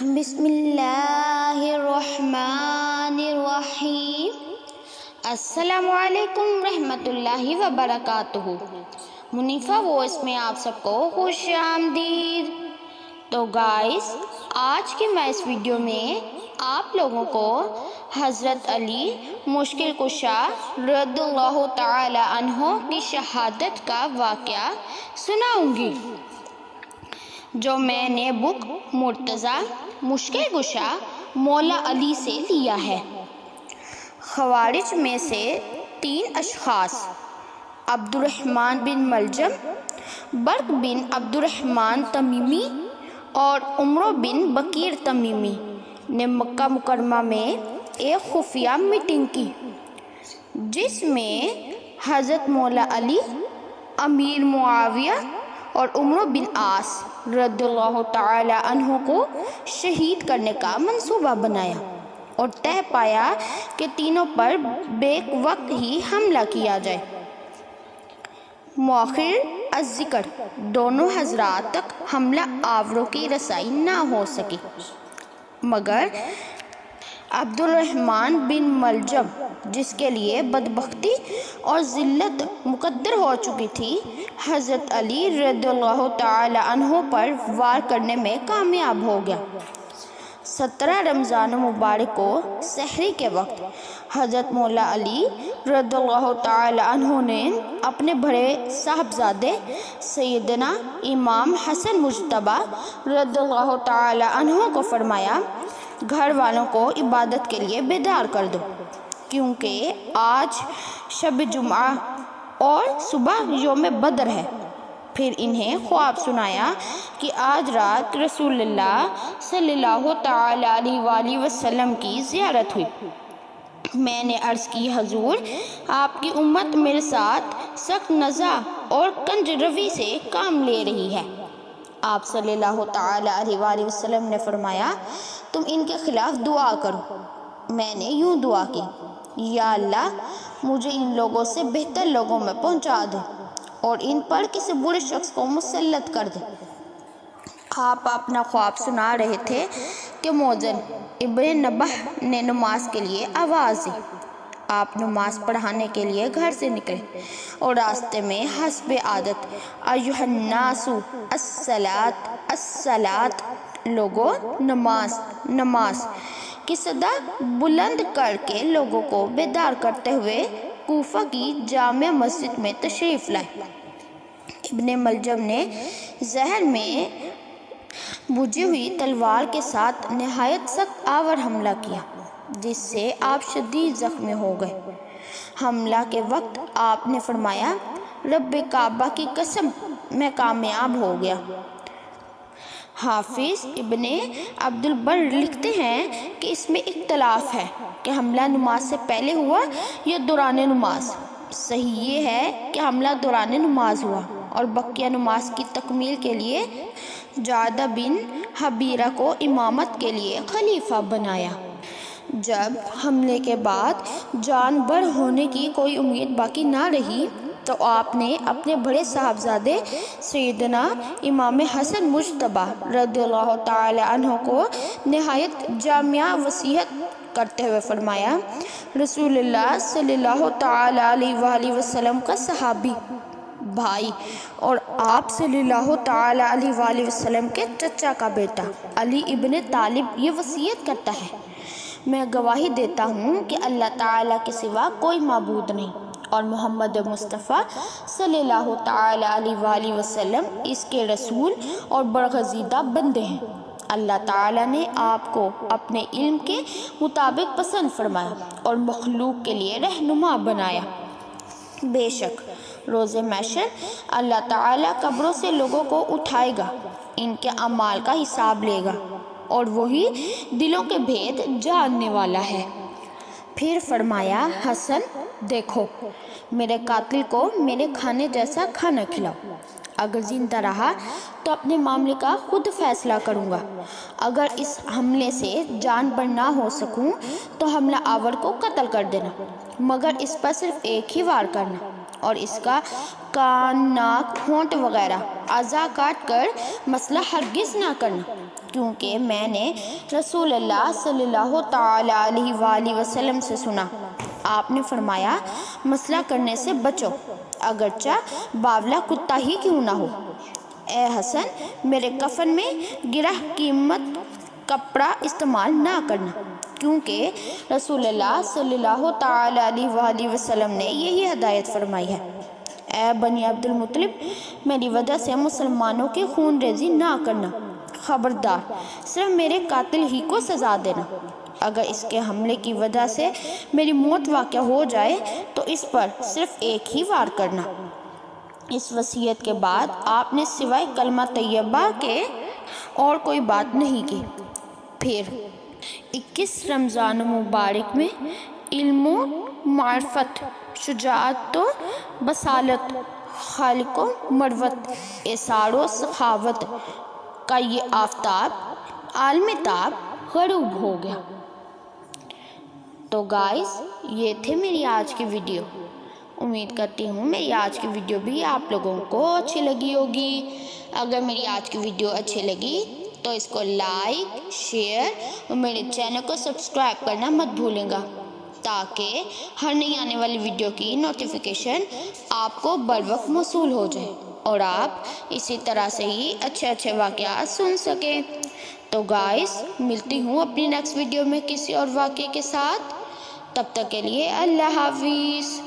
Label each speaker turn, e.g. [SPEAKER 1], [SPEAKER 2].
[SPEAKER 1] بسم اللہ الرحمن الرحیم۔ السلام علیکم رحمۃ اللہ وبرکاتہ۔ منیفہ وائس میں آپ سب کو خوش آمدید۔ تو گائز، آج کے میں اس ویڈیو میں آپ لوگوں کو حضرت علی مشکل کشا رضی اللہ تعالی عنہ کی شہادت کا واقعہ سناؤں گی، جو میں نے بک مرتضیٰ مشکل کشا مولا علی سے لیا ہے۔ خوارج میں سے 3 اشخاص عبد الرحمن بن ملجم، برق بن عبد الرحمن تمیمی اور عمرو بن بکیر تمیمی نے مکہ مکرمہ میں ایک خفیہ میٹنگ کی، جس میں حضرت مولا علی، امیر معاویہ اور عمرو بن عاص رضی اللہ تعالی عنہ کو شہید کرنے کا منصوبہ بنایا اور طے پایا کہ تینوں پر بیک وقت ہی حملہ کیا جائے۔ مؤخر الذکر دونوں حضرات تک حملہ آوروں کی رسائی نہ ہو سکی، مگر عبد الرحمن بن ملجم، جس کے لیے بدبختی اور ذلت مقدر ہو چکی تھی، حضرت علی رضی اللہ تعالی عنہ پر وار کرنے میں کامیاب ہو گیا۔ 17 رمضان مبارک کو سحری کے وقت حضرت مولا علی رضی اللہ تعالی عنہ نے اپنے بڑے صاحبزادے سیدنا امام حسن مجتبی رضی اللہ تعالی عنہ کو فرمایا، گھر والوں کو عبادت کے لیے بیدار کر دو، کیونکہ آج شب جمعہ اور صبح یوم بدر ہے۔ پھر انہیں خواب سنایا کہ آج رات رسول اللہ صلی اللہ تعالی علیہ وآلہ وسلم کی زیارت ہوئی۔ میں نے عرض کی، حضور، آپ کی امت میرے ساتھ سخت نزاع اور کنج روی سے کام لے رہی ہے۔ آپ صلی اللہ تعالی علیہ وآلہ وسلم نے فرمایا، تم ان کے خلاف دعا کرو۔ میں نے یوں دعا کی، یا اللہ، مجھے ان لوگوں سے بہتر لوگوں میں پہنچا دے اور ان پر کسی برے شخص کو مسلط کر دے۔ آپ اپنا خواب سنا رہے تھے کہ مؤذن ابن نبہ نے نماز کے لیے آواز دی۔ آپ نماز پڑھانے کے لیے گھر سے نکلے اور راستے میں حسب عادت ایھا الناس الصلاۃ الصلاۃ، لوگوں نماز نماز کی صدا بلند کر کے لوگوں کو بیدار کرتے ہوئے کوفہ کی جامع مسجد میں تشریف لائے۔ ابن ملجم نے زہر میں بجھی ہوئی تلوار کے ساتھ نہایت سخت آور حملہ کیا، جس سے آپ شدید زخمی ہو گئے۔ حملہ کے وقت آپ نے فرمایا، رب کعبہ کی قسم، میں کامیاب ہو گیا۔ حافظ ابن عبد البر لکھتے ہیں کہ اس میں اختلاف ہے کہ حملہ نماز سے پہلے ہوا یا دوران نماز۔ صحیح یہ ہے کہ حملہ دوران نماز ہوا اور بقیہ نماز کی تکمیل کے لیے جعدہ بن حبیرہ کو امامت کے لیے خلیفہ بنایا۔ جب حملے کے بعد جان بر ہونے کی کوئی امید باقی نہ رہی تو آپ نے اپنے بڑے صاحبزادے سیدنا امام حسن مجتبی رضی اللہ تعالی عنہ کو نہایت جامعہ وصیت کرتے ہوئے فرمایا، رسول اللہ صلی اللہ تعالی علیہ وآلہ وسلم کا صحابی بھائی اور آپ صلی اللہ تعالی علیہ وآلہ وسلم کے چچا کا بیٹا علی ابن طالب یہ وصیت کرتا ہے، میں گواہی دیتا ہوں کہ اللہ تعالیٰ کے سوا کوئی معبود نہیں اور محمد مصطفیٰ صلی اللہ تعالی علیہ وآلہ وسلم اس کے رسول اور برگزیدہ بندے ہیں۔ اللہ تعالیٰ نے آپ کو اپنے علم کے مطابق پسند فرمایا اور مخلوق کے لیے رہنما بنایا۔ بے شک روز محشر اللہ تعالیٰ قبروں سے لوگوں کو اٹھائے گا، ان کے اعمال کا حساب لے گا اور وہی دلوں کے بھید جاننے والا ہے۔ پھر فرمایا، حسن دیکھو، میرے قاتل کو میرے کھانے جیسا کھانا کھلاؤ، اگر زندہ رہا تو اپنے معاملے کا خود فیصلہ کروں گا، اگر اس حملے سے جان بر نہ ہو سکوں تو حملہ آور کو قتل کر دینا، مگر اس پر صرف ایک ہی وار کرنا اور اس کا کان، ناک، ہونٹ وغیرہ اعضاء کاٹ کر مسئلہ ہرگز نہ کرنا، کیونکہ میں نے رسول اللہ صلی اللہ تعالی علیہ وآلہ وسلم سے سنا، آپ نے فرمایا مسئلہ کرنے سے بچو، اگرچہ باولا کتا ہی کیوں نہ ہو۔ اے حسن، میرے کفن میں گرہ قیمت کپڑا استعمال نہ کرنا، کیونکہ رسول اللہ صلی اللہ تعالی علیہ وآلہ وسلم نے یہی ہدایت فرمائی ہے۔ اے بنی عبد المطلب، میری وجہ سے مسلمانوں کی خون ریزی نہ کرنا، خبردار صرف میرے قاتل ہی کو سزا دینا، اگر اس کے حملے کی وجہ سے میری موت واقع ہو جائے تو اس پر صرف ایک ہی وار کرنا۔ اس وصیت کے بعد آپ نے سوائے کلمہ طیبہ کے اور کوئی بات نہیں کی۔ پھر 21 رمضان مبارک میں علم و معرفت، شجاعت و بصالت، خلق و مروت، ایثار و سخاوت کا یہ آفتاب عالم تاب غروب ہو گیا۔ تو گائز، یہ تھے میری آج کی ویڈیو۔ امید کرتی ہوں میری آج کی ویڈیو بھی آپ لوگوں کو اچھی لگی ہوگی۔ اگر میری آج کی ویڈیو اچھی لگی تو اس کو لائک، شیئر اور میرے چینل کو سبسکرائب کرنا مت بھولیں گا، تاکہ ہر نئی آنے والی ویڈیو کی نوٹیفیکیشن آپ کو بروقت موصول ہو جائے اور آپ اسی طرح سے ہی اچھے واقعات سن سکیں۔ تو گائز، ملتی ہوں اپنی نیکسٹ ویڈیو میں کسی اور واقعے کے ساتھ، تب تک کے لیے اللہ حافظ۔